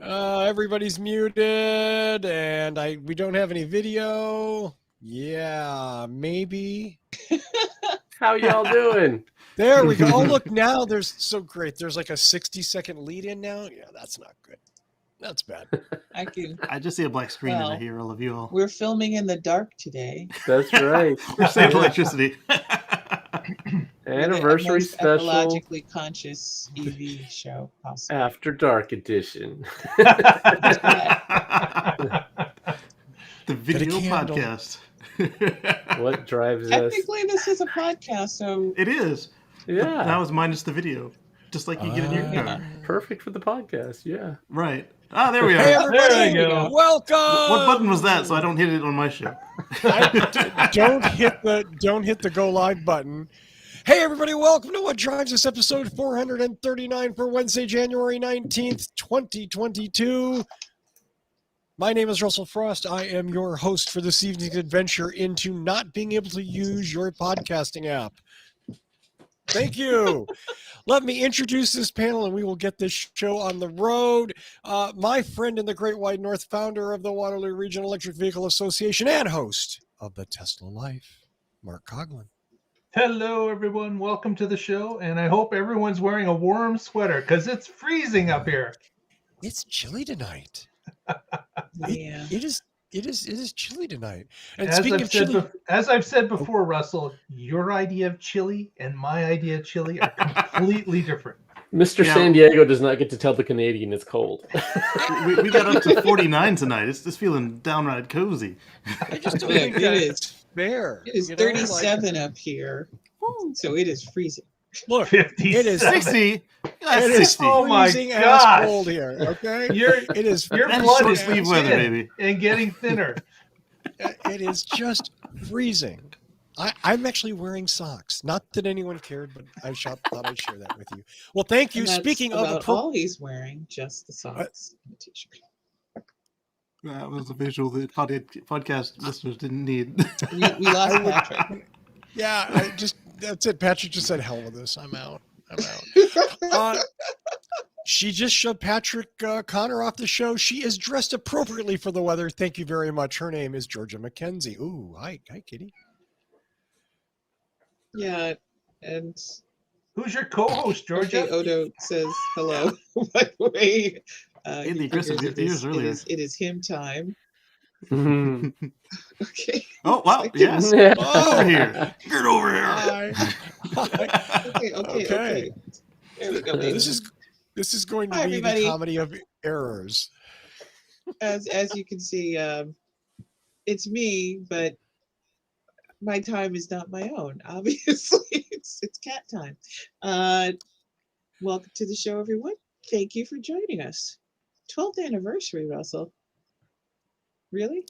Everybody's muted, and we don't have any video. Yeah, maybe. How y'all doing? There we go. Oh, look, now there's so great. There's like a 60-second lead in now. Yeah, that's not good. That's bad. I just see a black screen and I hear all of you all. We're filming in the dark today. That's right. We're saving electricity. Anniversary most special. ecologically conscious EV show possible. After Dark edition. The video podcast. What drives us? Technically, this is a podcast, so It is. Yeah. That was minus the video. Just like you get in your car. Perfect for the podcast. Yeah. Right. Ah, there we are. Hey, everybody! There you go. Welcome. What button was that so I don't hit it on my show? Don't hit the go live button. Hey, everybody! Welcome to What Drives Us, episode 439 for Wednesday, January 19th, 2022. My name is Russell Frost. I am your host for this evening's adventure into not being able to use your podcasting app. Thank you. Let me introduce this panel and we will get this show on the road. My friend in the Great Wide North, founder of the Waterloo Regional Electric Vehicle Association and host of the Tesla Life, Mark Coughlin. Hello, everyone. Welcome to the show. And I hope everyone's wearing a warm sweater because it's freezing up here. It's chilly tonight. yeah. It is chilly tonight. And As speaking I've, of said chilly, as I've said before, Russell, your idea of chili and my idea of chili are completely different. Mr. Yeah. San Diego does not get to tell the Canadian it's cold. We got up to 49 tonight. It's just feeling downright cozy. I just don't Yeah, think it that's is. fair. It is you know, 37 up here, so it is freezing. Look, 57. it is 60. That's It is 60. Oh my freezing ass gosh. cold here. Okay, Your it is. That's blood short is sleeve thin weather, baby. and getting thinner. It is just freezing. I'm actually wearing socks. Not that anyone cared, but I thought I'd share that with you. Well, thank you. And that's Speaking of about all he's wearing, just the socks and the t-shirt. That was a visual that podcast listeners didn't need. We lost Patrick. yeah, that's it. Patrick just said, "Hell with this. I'm out. She just shoved Patrick Connor off the show. She is dressed appropriately for the weather. Thank you very much. Her name is Georgia McKenzie. Ooh, hi, Kitty. Yeah, and Who's your co-host, Georgia? okay, Odo says hello. By the way, Hey, the he aggressive figures years earlier. it is him time. Mhm. Okay. Oh, wow. Yes. Oh, Over here. Get over here. Hi. Okay. There we go. This is going to Hi, be everybody. the comedy of errors. As you can see, it's me, but my time is not my own. Obviously, it's cat time. Welcome to the show, everyone. Thank you for joining us. 12th anniversary, Russell. Really?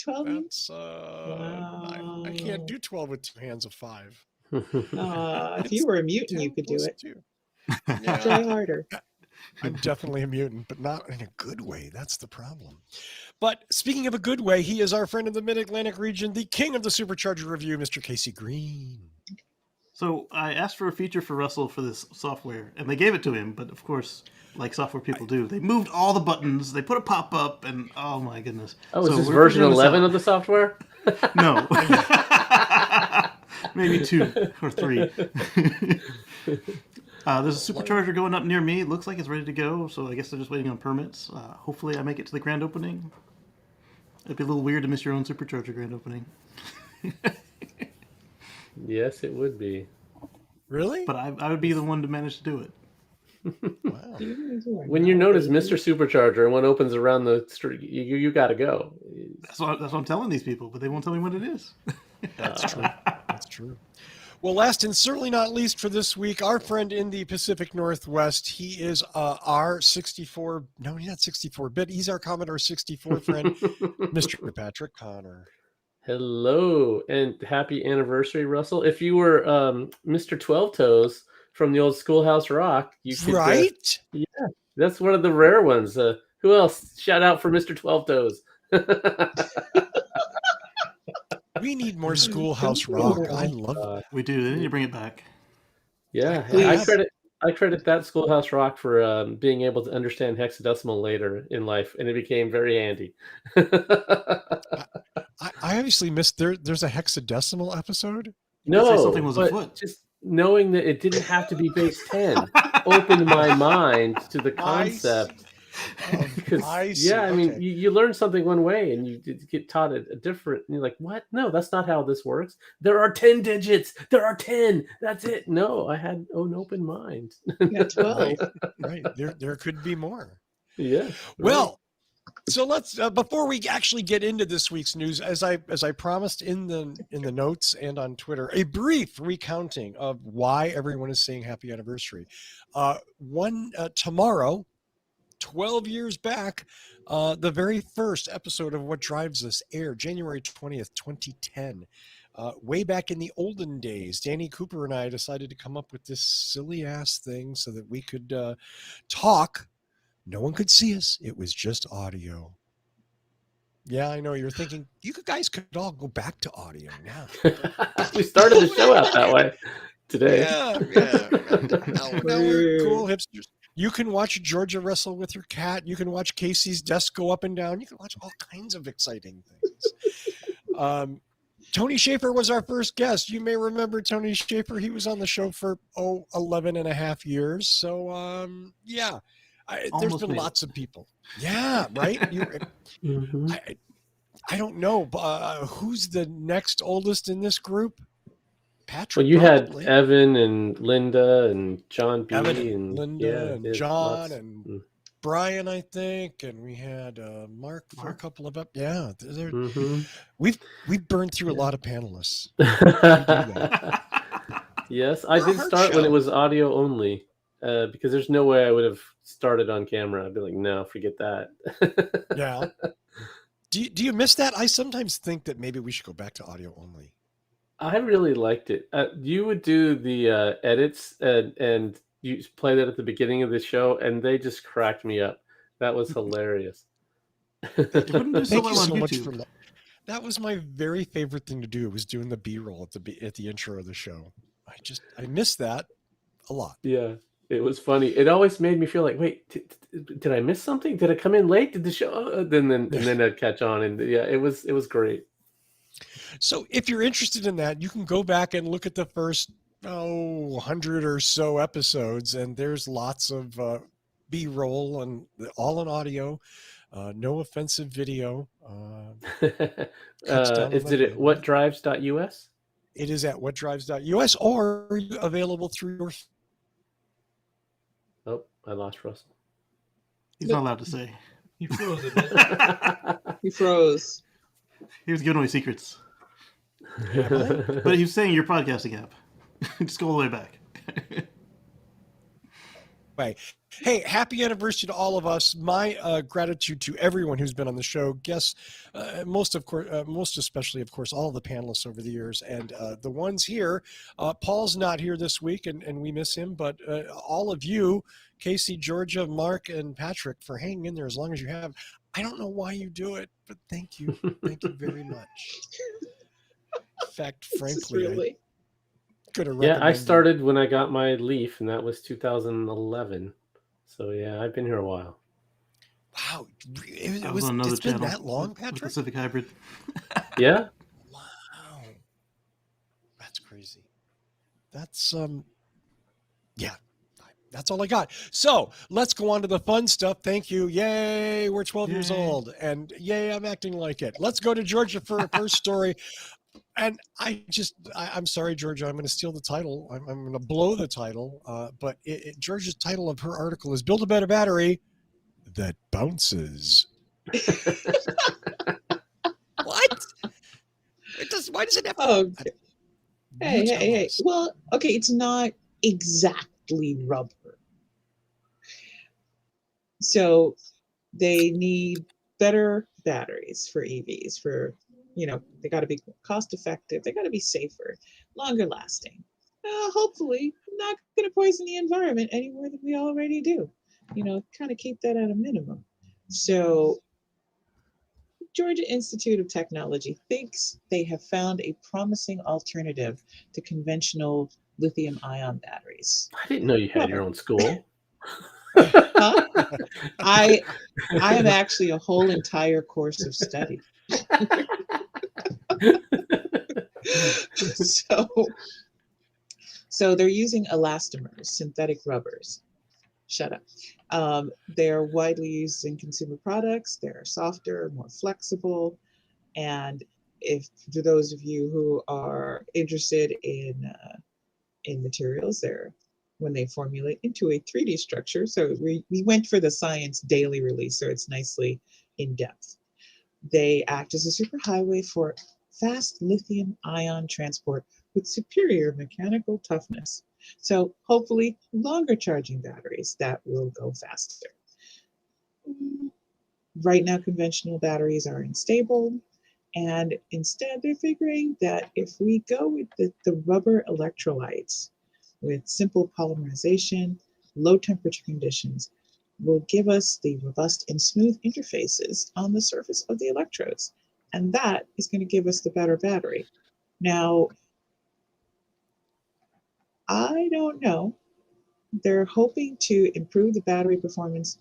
12 years? That's I can't do 12 with two hands of 5. If you were a mutant, you could do it. Yeah, Try harder. I'm definitely a mutant, but not in a good way. That's the problem. But speaking of a good way, he is our friend in the Mid-Atlantic region, the king of the Supercharger Review, Mr. Kacey Green. So I asked for a feature for Russell for this software, and they gave it to him. But of course, like software people do, they moved all the buttons. They put a pop-up, and oh my goodness! Oh, is So this we're version figuring this 11 out. of the software? No. Maybe 2 or 3. There's a supercharger going up near me. It looks like it's ready to go, so I guess they're just waiting on permits. Hopefully I make it to the grand opening. It'd be a little weird to miss your own supercharger grand opening. Yes, it would be. Really? But I would be the one to manage to do it. Wow. When you're known as Mr. Supercharger and one opens around the street, you got to go. That's what I'm telling these people, but they won't tell me what it is. That's true. That's true. Well, last and certainly not least for this week, our friend in the Pacific Northwest, he is our 64, no, he's not 64-bit, he's our Commodore 64 friend, Mr. Patrick Connor. Hello and happy anniversary, Russell. If you were Mr. 12 Toes from the old Schoolhouse Rock, you could, Right? Yeah, that's one of the rare ones. Who else? Shout out for Mr. 12 Toes. We need more Schoolhouse Rock. I love it. We do. They need to bring it back. Yeah, Please. I credit that Schoolhouse Rock for being able to understand hexadecimal later in life, and it became very handy. I obviously missed there's a hexadecimal episode. You could say No, something was but afoot. just knowing that it didn't have to be base 10 opened my mind to the concept. Because I see. I mean, Okay. you learn something one way and you get taught a different. And you're like, what? No, that's not how this works. There are 10 digits. There are 10. That's it. No, I had an open mind. You got 12. Right. There could be more. Yeah. Well, so let's before we actually get into this week's news, as I promised in the notes and on Twitter, a brief recounting of why everyone is saying happy anniversary. Tomorrow, 12 years back, the very first episode of What Drives Us aired January 20th, 2010. Way back in the olden days, Danny Cooper and I decided to come up with this silly ass thing so that we could talk. No one could see us. It was just audio. Yeah, I know. You're thinking, you guys could all go back to audio now. We started the show out that way today. Yeah. Now we're cool hipsters. You can watch Georgia wrestle with her cat. You can watch Kacey's desk go up and down. You can watch all kinds of exciting things. Tony Shafer was our first guest. You may remember Tony Shafer. He was on the show for 11 and a half years. So, yeah. There's been lots of people. Yeah, right? Mm-hmm. I don't know. Who's the next oldest in this group? Patrick. Well, you probably. had Evan and Linda and John B. Evan and Linda and John lots. and Brian, I think, and we had Mark for a couple of yeah. We've burned through a lot of panelists. Yes, I did start when it was audio only. Because there's no way I would have started on camera. I'd be like, no, forget that. Yeah. Do you miss that? I sometimes think that maybe we should go back to audio only. I really liked it. You would do the edits and you play that at the beginning of the show, and they just cracked me up. That was hilarious. It wouldn't do so Thank well you on so much YouTube. for that. Was my very favorite thing to do, was doing the B-roll at the intro of the show. I miss that a lot. Yeah. It was funny. It always made me feel like, wait, did I miss something? Did I come in late? Did the show? And then I'd catch on, and yeah, it was great. So if you're interested in that, you can go back and look at the first 100 or so episodes, and there's lots of B-roll and all in audio, no offensive video. Is it at whatdrives.us? It is at whatdrives.us, or available through your. Oh, I lost Russell. He's not allowed to say. He froze a bit. He froze. He was giving away secrets. Am I? But he was saying your podcasting app. Just go all the way back. Hey, happy anniversary to all of us. My gratitude to everyone who's been on the show, guests, most especially, of course, all of the panelists over the years, and the ones here. Paul's not here this week, and we miss him, but all of you, Kacey, Georgia, Mark, and Patrick, for hanging in there as long as you have. I don't know why you do it, but thank you. Thank you very much. In fact, frankly, I started when I got my Leaf, and that was 2011. So yeah, I've been here a while. Wow, it's been that long, Patrick? The Civic Hybrid. Yeah. Wow, that's crazy. That's yeah. That's all I got. So let's go on to the fun stuff. Thank you. Yay, we're 12 years old, and yay, I'm acting like it. Let's go to Georgia for a first story. And I'm sorry, Georgia, I'm going to steal the title. I'm going to blow the title. But Georgia's title of her article is "Build a Better Battery That Bounces." What? Why does it have? Okay. Hey. Well, okay, it's not exactly rubber. So they need better batteries for EVs. They got to be cost effective. They got to be safer, longer lasting. Hopefully not going to poison the environment any more than we already do. Kind of keep that at a minimum. So Georgia Institute of Technology thinks they have found a promising alternative to conventional lithium-ion batteries. I didn't know you had your own school. Huh? I am actually a whole entire course of study. So they're using elastomers, synthetic rubbers. Shut up. They're widely used in consumer products. They're softer, more flexible, and if for those of you who are interested in materials, they're when they formulate into a 3D structure. So we went for the Science Daily release, so it's nicely in depth. They act as a superhighway for fast lithium-ion transport with superior mechanical toughness. So hopefully longer charging batteries that will go faster. Right now, conventional batteries are unstable, and instead they're figuring that if we go with the rubber electrolytes with simple polymerization, low temperature conditions, will give us the robust and smooth interfaces on the surface of the electrodes. And that is going to give us the better battery. Now, I don't know. They're hoping to improve the battery performance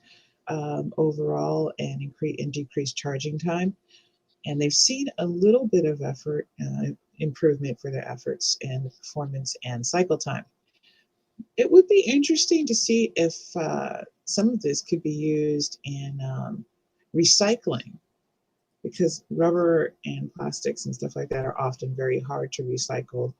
overall and decrease charging time. And they've seen a little bit of effort improvement for their efforts and performance and cycle time. It would be interesting to see if some of this could be used in recycling, because rubber and plastics and stuff like that are often very hard to recycle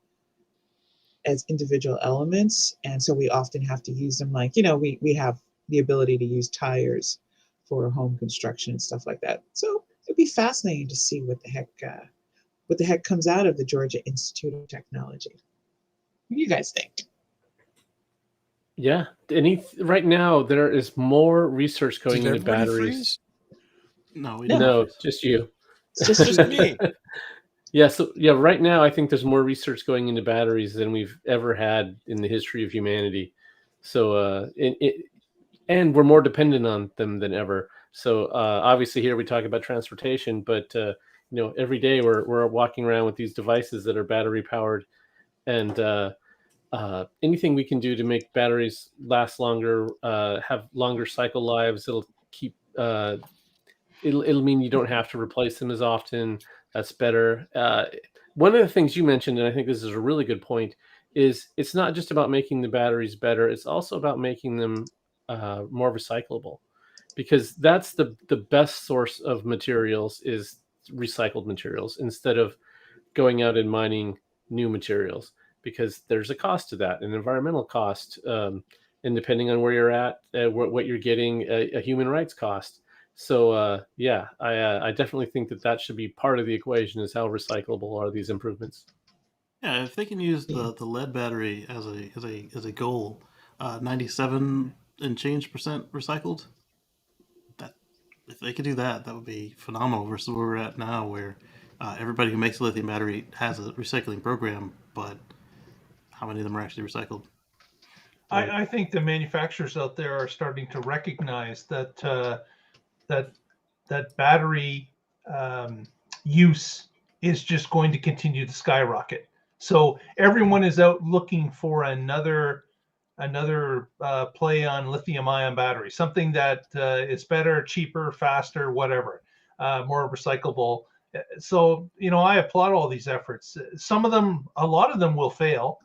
as individual elements. And so we often have to use them like, we have the ability to use tires for home construction and stuff like that. So it'd be fascinating to see what the heck comes out of the Georgia Institute of Technology. What do you guys think? Yeah. Right now, there is more research going Did into everybody batteries. freeze? No, we No, didn't. just you. It's just me. Yeah. So right now, I think there's more research going into batteries than we've ever had in the history of humanity. So, and we're more dependent on them than ever. So, obviously, here we talk about transportation, but every day we're walking around with these devices that are battery powered, and anything we can do to make batteries last longer, have longer cycle lives, it'll keep. It'll mean you don't have to replace them as often. That's better. One of the things you mentioned, and I think this is a really good point, is it's not just about making the batteries better. It's also about making them more recyclable, because that's the best source of materials is recycled materials instead of going out and mining new materials, because there's a cost to that, an environmental cost, and depending on where you're at, what you're getting, a human rights cost. So I definitely think that should be part of the equation, is how recyclable are these improvements. Yeah, if they can use the lead battery as a goal, 97 and change percent recycled. That if they could do that, that would be phenomenal. Versus where we're at now, where everybody who makes a lithium battery has a recycling program, but how many of them are actually recycled? I think the manufacturers out there are starting to recognize that that battery use is just going to continue to skyrocket. So everyone is out looking for another play on lithium-ion battery, something that is better, cheaper, faster, whatever, more recyclable. So I applaud all these efforts. A lot of them will fail,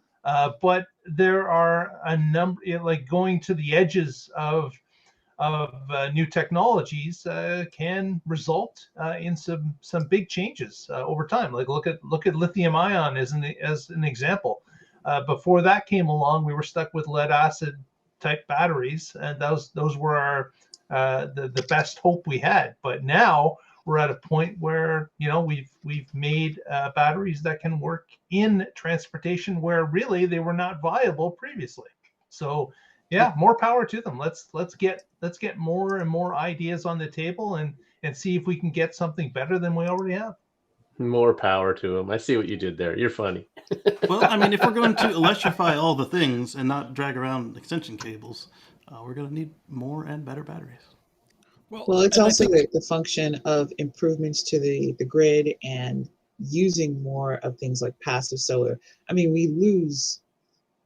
but there are a number, like going to the edges of new technologies can result in some big changes over time. Like look at lithium-ion as an example. Before that came along, we were stuck with lead acid type batteries, and those were our the best hope we had. But now we're at a point where we've made batteries that can work in transportation where really they were not viable previously. So yeah, more power to them. Let's get more and more ideas on the table and see if we can get something better than we already have. More power to them. I see what you did there. You're funny. Well, I mean, if we're going to electrify all the things and not drag around extension cables, we're going to need more and better batteries. Well, it's also the function of improvements to the grid and using more of things like passive solar. I mean, we lose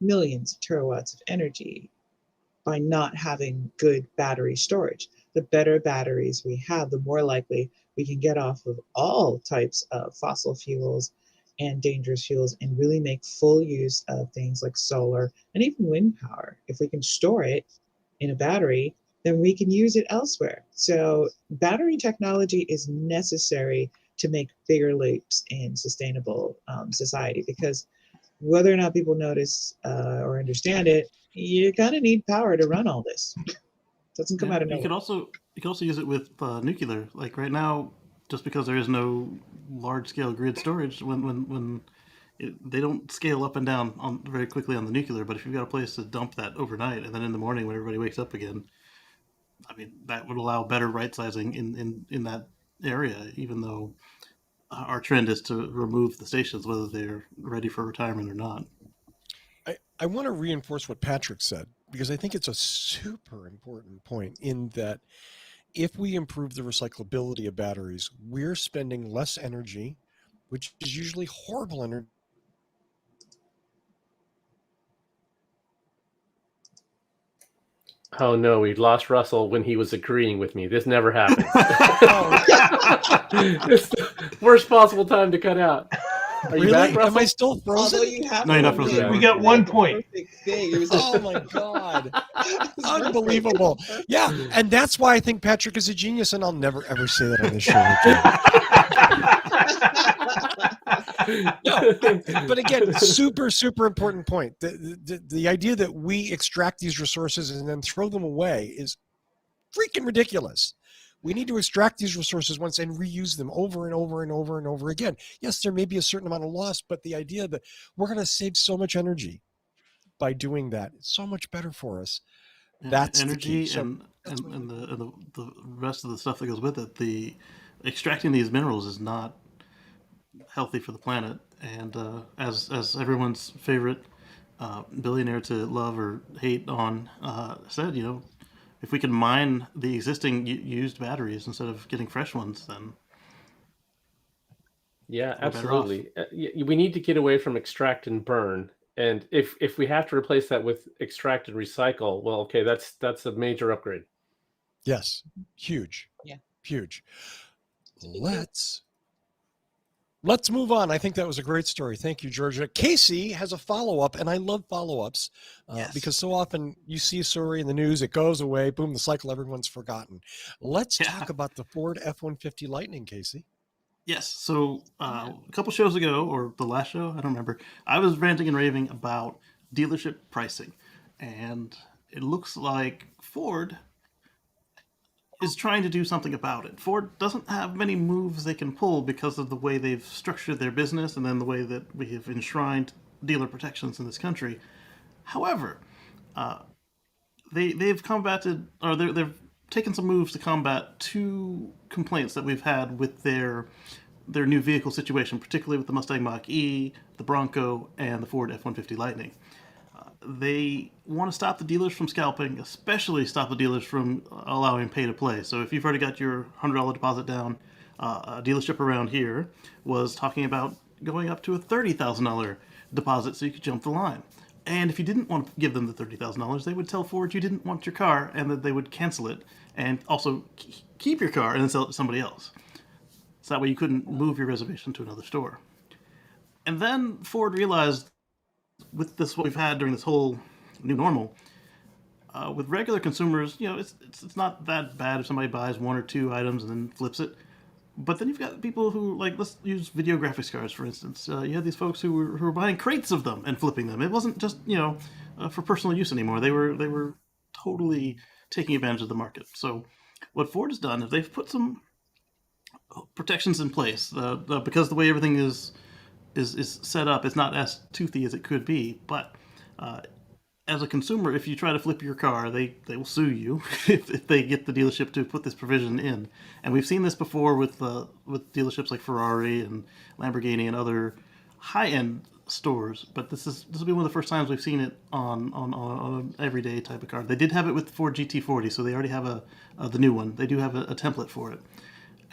millions of terawatts of energy by not having good battery storage. The better batteries we have, the more likely we can get off of all types of fossil fuels and dangerous fuels and really make full use of things like solar and even wind power. If we can store it in a battery, then we can use it elsewhere. So battery technology is necessary to make bigger leaps in sustainable society, because whether or not people notice or understand it, you kind of need power to run all this. Doesn't come out of You nowhere. could also use it with nuclear. Like right now, just because there is no large scale grid storage, they don't scale up and down very quickly on the nuclear. But if you've got a place to dump that overnight, and then in the morning when everybody wakes up again, I mean that would allow better right sizing in that area. Even though our trend is to remove the stations, whether they're ready for retirement or not. I want to reinforce what Patrick said, because I think it's a super important point, in that if we improve the recyclability of batteries, we're spending less energy, which is usually horrible energy. Oh no, we lost Russell when he was agreeing with me. This never happens. It's the worst possible time to cut out. Are you Really? back, Russell? Am I still frozen? Although you have No, you're not to frozen admit, anymore. We got that's 1 the point. perfect thing. It was Oh my God. perfect. Unbelievable. Yeah. And that's why I think Patrick is a genius, and I'll never ever say that on this show again. No, but again, super, super important point. The idea that we extract these resources and then throw them away is freaking ridiculous. We need to extract these resources once and reuse them over and over and over and over again. Yes, there may be a certain amount of loss, but the idea that we're going to save so much energy by doing that, it's so much better for us. That's energy the key. So and the rest of the stuff that goes with it. The extracting these minerals is not healthy for the planet, and as everyone's favorite billionaire to love or hate on said, if we can mine the existing used batteries instead of getting fresh ones, then Yeah, we're better off. absolutely. We need to get away from extract and burn. And if we have to replace that with extract and recycle, well, okay, that's a major upgrade. yes, huge. Yeah. Huge. Let's move on. I think that was a great story. Thank you, Georgia. Kacey has a follow-up, and I love follow-ups Yes. because so often you see a story in the news, it goes away, boom, the cycle, everyone's forgotten. Let's Yeah. talk about the Ford F-150 Lightning, Kacey. Yes. So a couple shows ago, or the last show, I don't remember, I was ranting and raving about dealership pricing. And it looks like Ford is trying to do something about it. Ford doesn't have many moves they can pull because of the way they've structured their business and then the way that we have enshrined dealer protections in this country. However, they've combated, or they've taken some moves to combat two complaints that we've had with their new vehicle situation, particularly with the Mustang Mach-E, the Bronco, and the Ford F-150 Lightning. They want to stop the dealers from scalping, especially stop the dealers from allowing pay to play. So if you've already got your $100 deposit down, a dealership around here was talking about going up to a $30,000 deposit so you could jump the line. And if you didn't want to give them the $30,000, they would tell Ford you didn't want your car and that they would cancel it and also keep your car and then sell it to somebody else. So that way you couldn't move your reservation to another store. And then Ford realized, with this what we've had during this whole new normal, with regular consumers, it's not that bad if somebody buys one or two items and then flips it. But then you've got people who, like, let's use video graphics cards for instance. You had these folks who were buying crates of them and flipping them. It wasn't just for personal use anymore. They were totally taking advantage of the market. So what Ford has done is they've put some protections in place because the way everything is set up, it's not as toothy as it could be. But as a consumer, if you try to flip your car, they will sue you if they get the dealership to put this provision in. And we've seen this before with dealerships like Ferrari and Lamborghini and other high-end stores. But this will be one of the first times we've seen it on an everyday type of car. They did have it with the Ford GT40, so they already have the new one. They do have a template for it.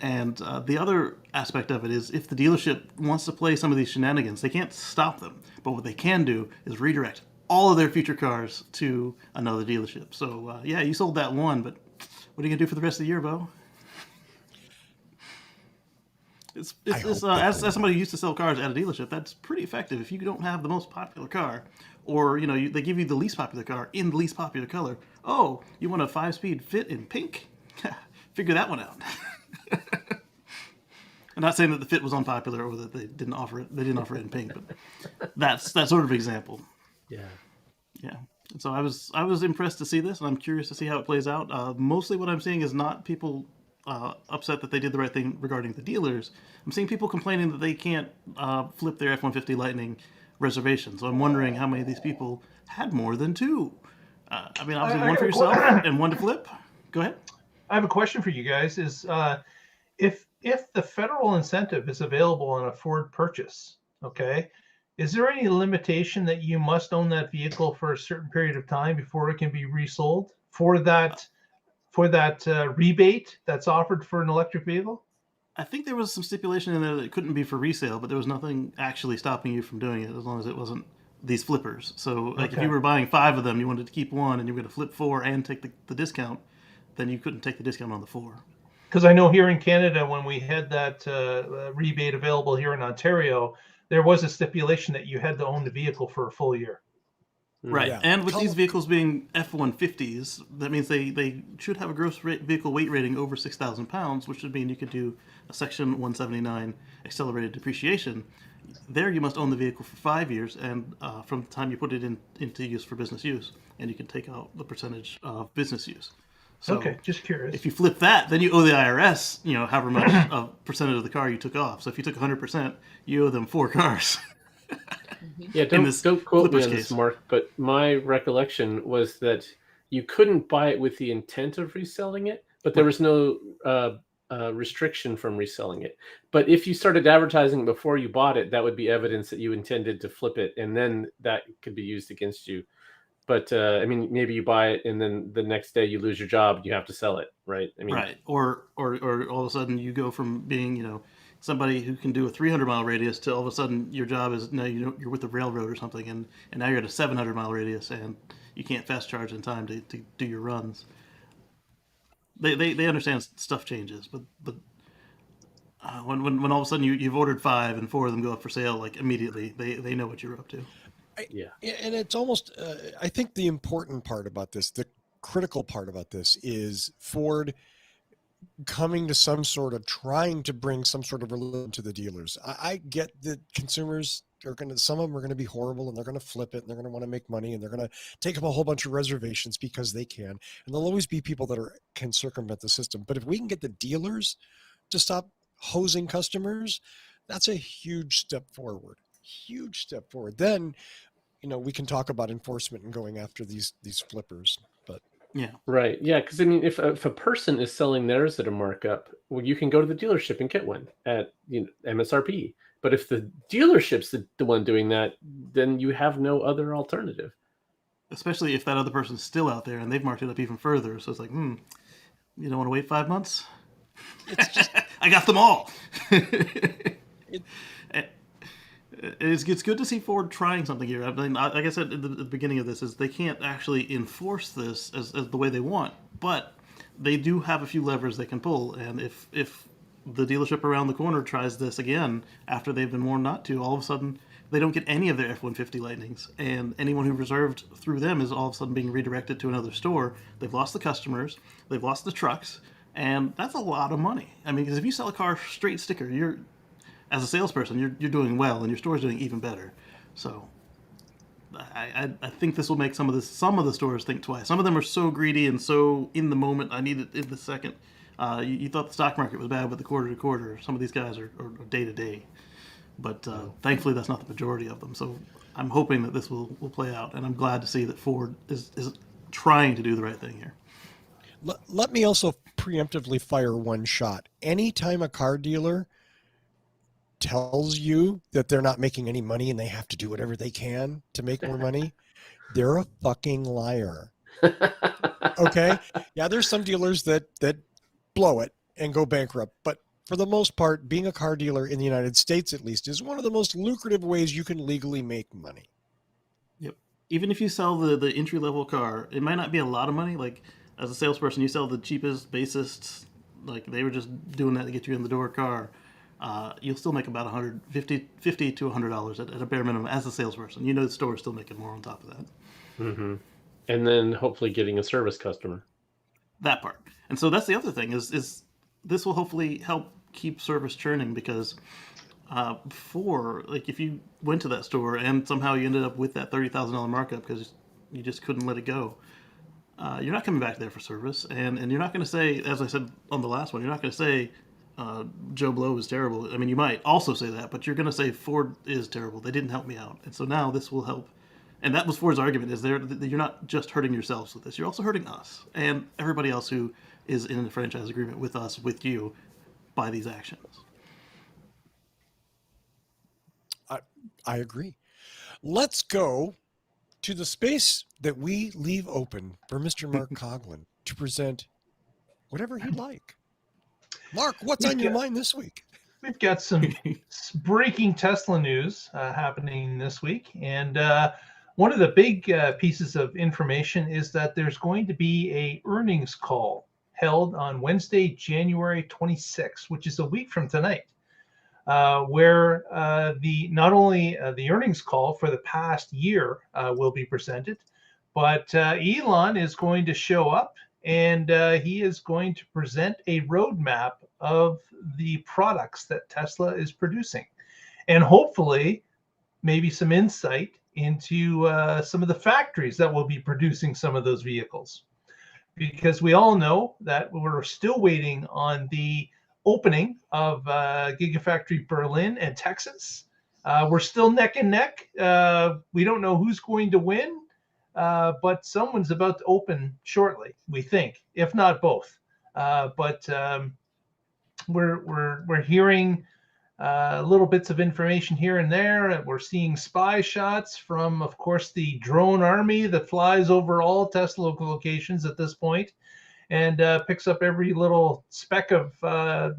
And the other aspect of it is if the dealership wants to play some of these shenanigans, they can't stop them. But what they can do is redirect all of their future cars to another dealership. So yeah, you sold that one, but what are you gonna do for the rest of the year, Bo? As somebody who used to sell cars at a dealership, that's pretty effective. If you don't have the most popular car, or they give you the least popular car in the least popular color. Oh, you want a 5-speed Fit in pink? Figure that one out. I'm not saying that the Fit was unpopular or that they didn't offer it. They didn't offer it in pink, but that's that sort of example. Yeah. Yeah. And so I was impressed to see this, and I'm curious to see how it plays out. Mostly, what I'm seeing is not people upset that they did the right thing regarding the dealers. I'm seeing people complaining that they can't flip their F-150 Lightning reservation. So I'm wondering how many of these people had more than two. I mean, obviously one for yourself and one to flip. Go ahead. I have a question for you guys. Is if the federal incentive is available on a Ford purchase, okay, is there any limitation that you must own that vehicle for a certain period of time before it can be resold for that rebate that's offered for an electric vehicle? I think there was some stipulation in there that it couldn't be for resale, but there was nothing actually stopping you from doing it as long as it wasn't these flippers. So like if you were buying 5 of them, you wanted to keep one and you were going to flip 4 and take the discount, then you couldn't take the discount on the 4. Because I know here in Canada, when we had that rebate available here in Ontario, there was a stipulation that you had to own the vehicle for a full year. Right. Yeah. And with these vehicles being F-150s, that means they should have a gross vehicle weight rating over 6,000 pounds, which would mean you could do a Section 179 accelerated depreciation. There you must own the vehicle for 5 years, and from the time you put it into use for business use, and you can take out the percentage of business use. So okay, just curious. If you flip that, then you owe the IRS, however much percentage of the car you took off. So if you took 100%, you owe them 4 cars. Yeah, don't quote me on this, Mark, but my recollection was that you couldn't buy it with the intent of reselling it, but there was no restriction from reselling it. But if you started advertising before you bought it, that would be evidence that you intended to flip it, and then that could be used against you. But I mean, maybe you buy it and then the next day you lose your job and you have to sell it, right? I mean, right. Or all of a sudden you go from being, somebody who can do a 300-mile radius to all of a sudden your job is now you're with the railroad or something, and now you're at a 700-mile radius and you can't fast charge in time to do your runs. They understand stuff changes, but when all of a sudden you've ordered 5 and 4 of them go up for sale like immediately, they know what you're up to. Yeah. And it's almost, I think the important part about this, the critical part about this is Ford coming to trying to bring some sort of relief to the dealers. I get that consumers some of them are going to be horrible and they're going to flip it and they're going to want to make money and they're going to take up a whole bunch of reservations because they can. And there'll always be people that can circumvent the system. But if we can get the dealers to stop hosing customers, that's a huge step forward. Then, we can talk about enforcement and going after these flippers, but yeah, right, yeah, because I mean, if a person is selling theirs at a markup, well, you can go to the dealership and get one at MSRP. But if the dealership's the one doing that, then you have no other alternative. Especially if that other person's still out there and they've marked it up even further. So it's like, you don't want to wait 5 months? It's just I got them all. It's good to see Ford trying something here. I mean, like I said at the beginning of this, is they can't actually enforce this as the way they want, but they do have a few levers they can pull. And if the dealership around the corner tries this again after they've been warned not to, all of a sudden they don't get any of their F-150 Lightnings, and anyone who reserved through them is all of a sudden being redirected to another store. They've lost the customers, they've lost the trucks, and that's a lot of money. I mean, because if you sell a car straight sticker, as a salesperson, you're doing well, and your store's doing even better. So, I think this will make some of the stores think twice. Some of them are so greedy and so in the moment. I need it in the second. You thought the stock market was bad, but the quarter to quarter. Some of these guys are day to day. But thankfully, that's not the majority of them. So I'm hoping that this will play out, and I'm glad to see that Ford is trying to do the right thing here. Let me also preemptively fire one shot. Anytime a car dealer tells you that they're not making any money and they have to do whatever they can to make more money, they're a fucking liar. Okay? Yeah, there's some dealers that blow it and go bankrupt, but for the most part, being a car dealer in the United States, at least, is one of the most lucrative ways you can legally make money. Yep. even if you sell the entry level car, it might not be a lot of money. Like as a salesperson, you sell the cheapest, basest, like they were just doing that to get you in the door car. You'll still make about $50 to $100 at a bare minimum as a salesperson. The store is still making more on top of that. Mm-hmm. And then hopefully getting a service customer. That part. And so that's the other thing is this will hopefully help keep service churning, because before, like if you went to that store and somehow you ended up with that $30,000 markup because you just couldn't let it go, you're not coming back there for service, and you're not going to say, as I said on the last one, you're not going to say Joe Blow is terrible. I mean, you might also say that, but you're going to say Ford is terrible. They didn't help me out. And so now this will help. And that was Ford's argument, is that you're not just hurting yourselves with this, you're also hurting us and everybody else who is in a franchise agreement with us, with you, by these actions. I agree. Let's go to the space that we leave open for Mr. Mark Coughlin to present whatever he'd like. Mark, what's on your mind this week? We've got some breaking Tesla news happening this week. And one of the big pieces of information is that there's going to be a earnings call held on Wednesday, January 26th, which is a week from tonight, where not only the earnings call for the past year will be presented, but Elon is going to show up, and he is going to present a roadmap of the products that Tesla is producing, and hopefully maybe some insight into some of the factories that will be producing some of those vehicles. Because we all know that we're still waiting on the opening of Gigafactory Berlin and Texas. We're still neck and neck. We don't know who's going to win, but someone's about to open shortly, we think, if not both. But we're hearing little bits of information here and there. We're seeing spy shots from, of course, the drone army that flies over all Tesla locations at this point, and picks up every little speck of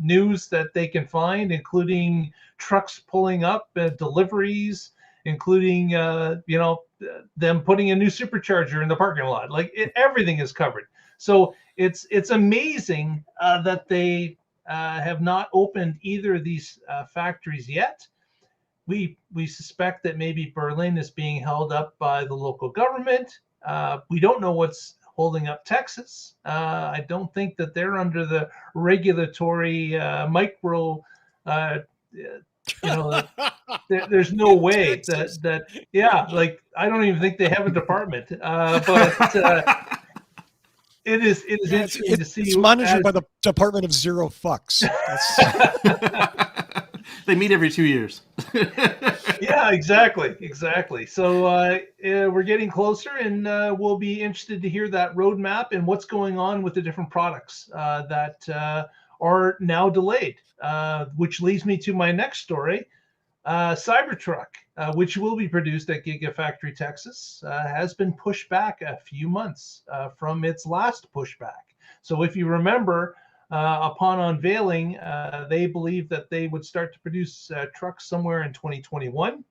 news that they can find, including trucks pulling up, deliveries, including them putting a new supercharger in the parking lot. Like everything is covered. So it's amazing that they have not opened either of these factories yet. We suspect that maybe Berlin is being held up by the local government. We don't know what's holding up Texas. I don't think that they're under the regulatory micro. There's no way that like I don't even think they have a department. But it is interesting to see. It's monitored by the Department of Zero Fucks. They meet every 2 years. Yeah, exactly. So we're getting closer, and we'll be interested to hear that roadmap and what's going on with the different products that are now delayed. Which leads me to my next story. Cybertruck, which will be produced at Gigafactory Texas, has been pushed back a few months from its last pushback. So if you remember, upon unveiling, they believed that they would start to produce trucks somewhere in 2021.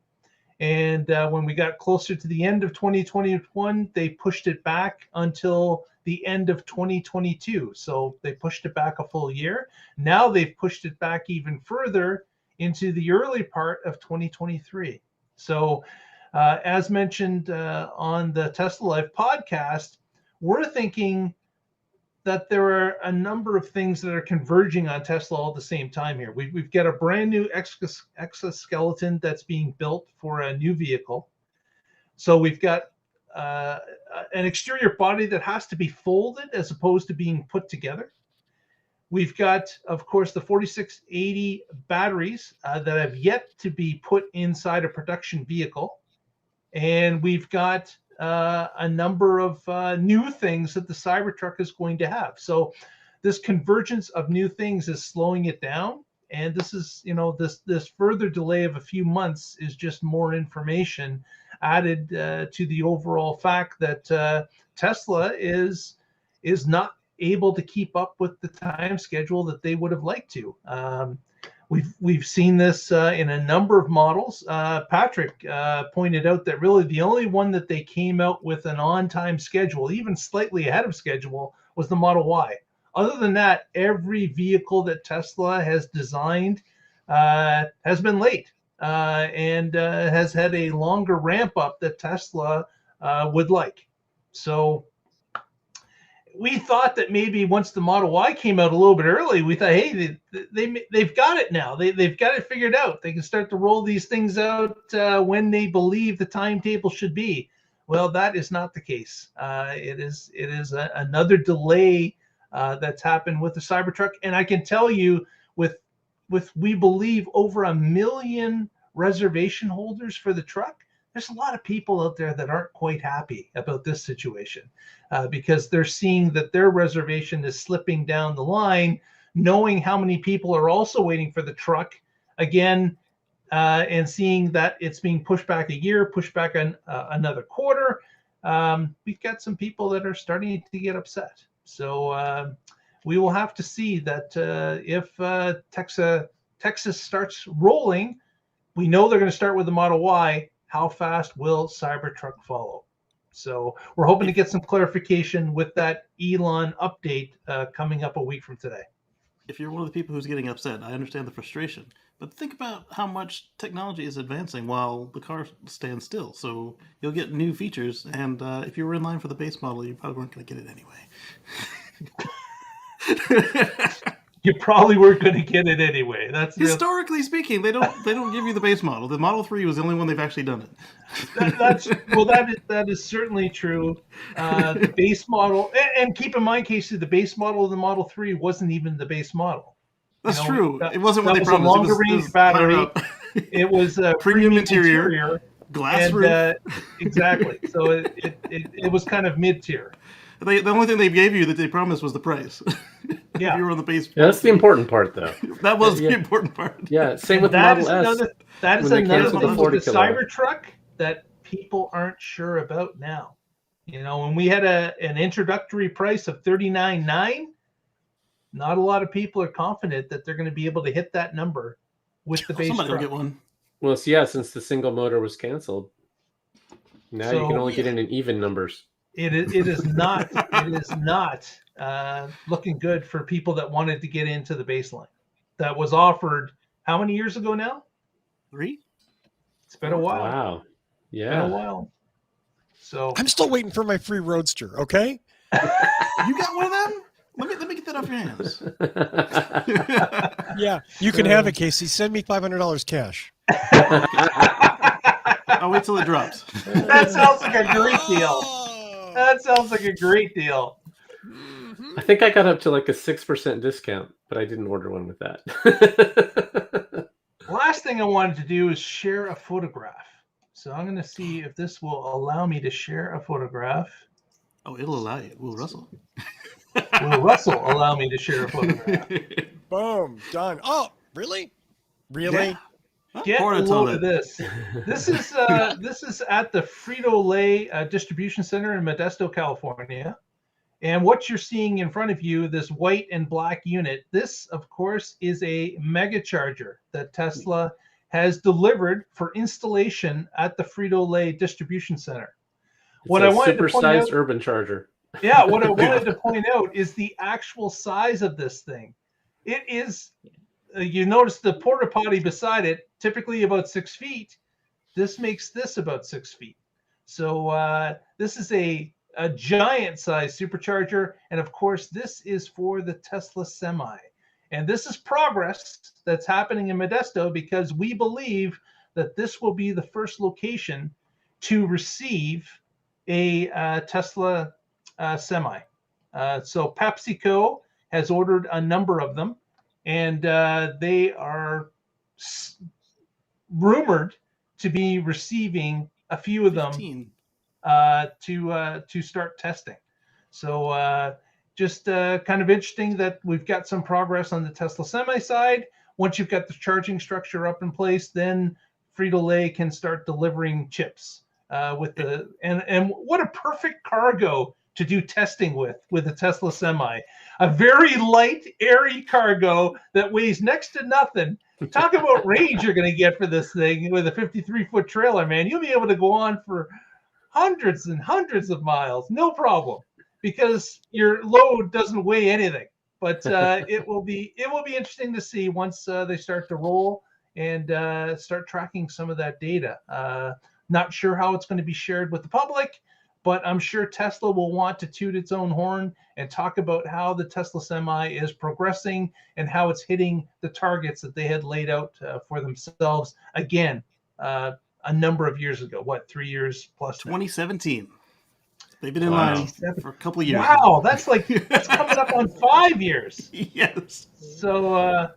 And when we got closer to the end of 2021, they pushed it back until the end of 2022. So they pushed it back a full year. Now they've pushed it back even further into the early part of 2023. So as mentioned on the Tesla Life podcast, we're thinking that there are a number of things that are converging on Tesla all at the same time here. We've got a brand new exoskeleton that's being built for a new vehicle. So we've got an exterior body that has to be folded as opposed to being put together. We've got, of course, the 4680 batteries that have yet to be put inside a production vehicle. And we've got a number of new things that the Cybertruck is going to have. So this convergence of new things is slowing it down. And this is, this further delay of a few months is just more information added to the overall fact that Tesla is not able to keep up with the time schedule that they would have liked to. We've seen this in a number of models. Patrick pointed out that really the only one that they came out with an on-time schedule, even slightly ahead of schedule, was the Model Y. Other than that, every vehicle that Tesla has designed has been late and has had a longer ramp up that Tesla would like. So we thought that maybe once the Model Y came out a little bit early, we thought, hey, they've got it now. They've got it figured out. They can start to roll these things out when they believe the timetable should be. Well, that is not the case. It is another delay that's happened with the Cybertruck. And I can tell you, with we believe over 1 million reservation holders for the truck, there's a lot of people out there that aren't quite happy about this situation because they're seeing that their reservation is slipping down the line, knowing how many people are also waiting for the truck again, and seeing that it's being pushed back a year, pushed back another quarter. We've got some people that are starting to get upset. So we will have to see that if Texas starts rolling, we know they're going to start with the Model Y. How fast will Cybertruck follow? So we're hoping to get some clarification with that Elon update coming up a week from today. If you're one of the people who's getting upset, I understand the frustration. But think about how much technology is advancing while the car stands still. So you'll get new features, and if you were in line for the base model, you probably weren't going to get it anyway. You probably weren't going to get it anyway. That's historically speaking, they don't give you the base model. The Model 3 was the only one they've actually done it. That is certainly true. The base model, and keep in mind, Kacey, the base model of the Model 3 wasn't even the base model. That's true. It wasn't what they was promised. A longer range battery. It was a premium interior, glass roof. Exactly. So it was kind of mid-tier. The only thing they gave you that they promised was the price. Yeah, if you were on the base. Yeah, that's the important part, though. That was the important part. Yeah, same with the Model S. That is another thing with the Kilowatt. Cybertruck that people aren't sure about now. You know, when we had an introductory price of $39,900, not a lot of people are confident that they're going to be able to hit that number with the base Somebody truck. will get one. Well, since the single motor was canceled, now you can only get in even numbers. It is not looking good for people that wanted to get into the baseline. That was offered how many years ago now? 3? It's been a while. Wow. Yeah. Been a while. So I'm still waiting for my free Roadster. Okay. You got one of them? Let me get that off your hands. Yeah, you can have it, Kacey. Send me $500 cash. I'll wait till it drops. That sounds like a great deal. That sounds like a great deal. I think I got up to like a 6% discount, but I didn't order one with that. Last thing I wanted to do is share a photograph. So I'm going to see if this will allow me to share a photograph. Oh, it'll allow you. Will Russell? Will Russell allow me to share a photograph? Boom. Done. Oh, really? Really? Yeah. Get a load of this. This is at the Frito-Lay distribution center in Modesto, California. And what you're seeing in front of you, this white and black unit, this, of course, is a mega charger that Tesla has delivered for installation at the Frito-Lay distribution center. What I wanted to point out, urban charger. Yeah, what I wanted to point out is the actual size of this thing. It is, you notice the porta potty beside it, typically about 6 feet. This makes this about 6 feet. So this is a giant size supercharger. And of course, this is for the Tesla Semi. And this is progress that's happening in Modesto because we believe that this will be the first location to receive a Tesla Semi. So PepsiCo has ordered a number of them, and they are rumored to be receiving a few of them 15. To start testing. So just kind of interesting that we've got some progress on the Tesla Semi side. Once you've got the charging structure up in place, then Frito-Lay can start delivering chips with the and what a perfect cargo to do testing with a Tesla Semi. A very light, airy cargo that weighs next to nothing. Talk about range you're going to get for this thing with a 53-foot trailer, man. You'll be able to go on for hundreds and hundreds of miles, no problem, because your load doesn't weigh anything. But it will be interesting to see once they start to roll and start tracking some of that data. Not sure how it's going to be shared with the public, but I'm sure Tesla will want to toot its own horn and talk about how the Tesla Semi is progressing and how it's hitting the targets that they had laid out for themselves. Again, a number of years ago, 3 years plus? 2017. They've been in line for a couple of years. Wow, that's coming up on 5 years. Yes. So,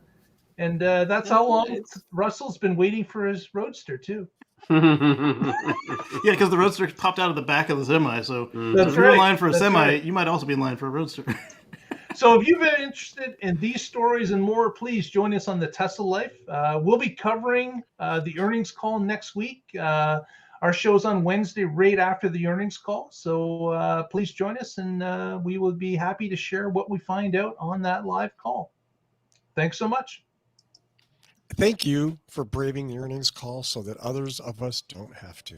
that's how long Russell's been waiting for his Roadster too. Yeah, because the Roadster popped out of the back of the Semi. So if you're in line for a Semi, you might also be in line for a Roadster. So if you've been interested in these stories and more, please join us on the Tesla Life. We'll be covering the earnings call next week. Our show's on Wednesday right after the earnings call. So please join us, and we will be happy to share what we find out on that live call. Thanks so much. Thank you for braving the earnings call so that others of us don't have to.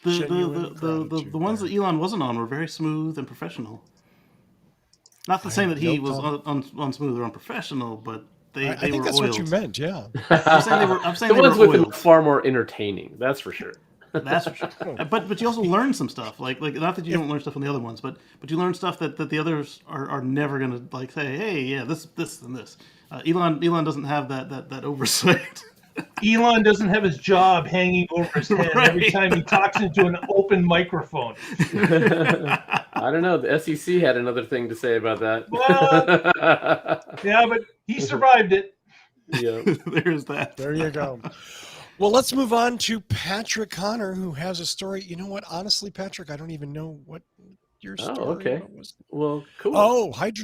The ones that Elon wasn't on were very smooth and professional. Not the saying that he was unsmooth or unprofessional, but they I think were that's oiled. what you meant, yeah. I'm saying The they ones were with him oiled. are far more entertaining. That's for sure. That's for sure. But you also learn some stuff. Like not that you don't learn stuff on the other ones, but you learn stuff that the others are never gonna say. Hey, yeah, this and this. Elon doesn't have that oversight. Elon doesn't have his job hanging over his head every time he talks into an open microphone. I don't know. The SEC had another thing to say about that. Well, yeah, but he survived it. Yeah. There's that. There you go. Well, let's move on to Patrick Connor, who has a story. You know what? Honestly, Patrick, I don't even know what your story okay. was. Well, cool. Oh, hydrogen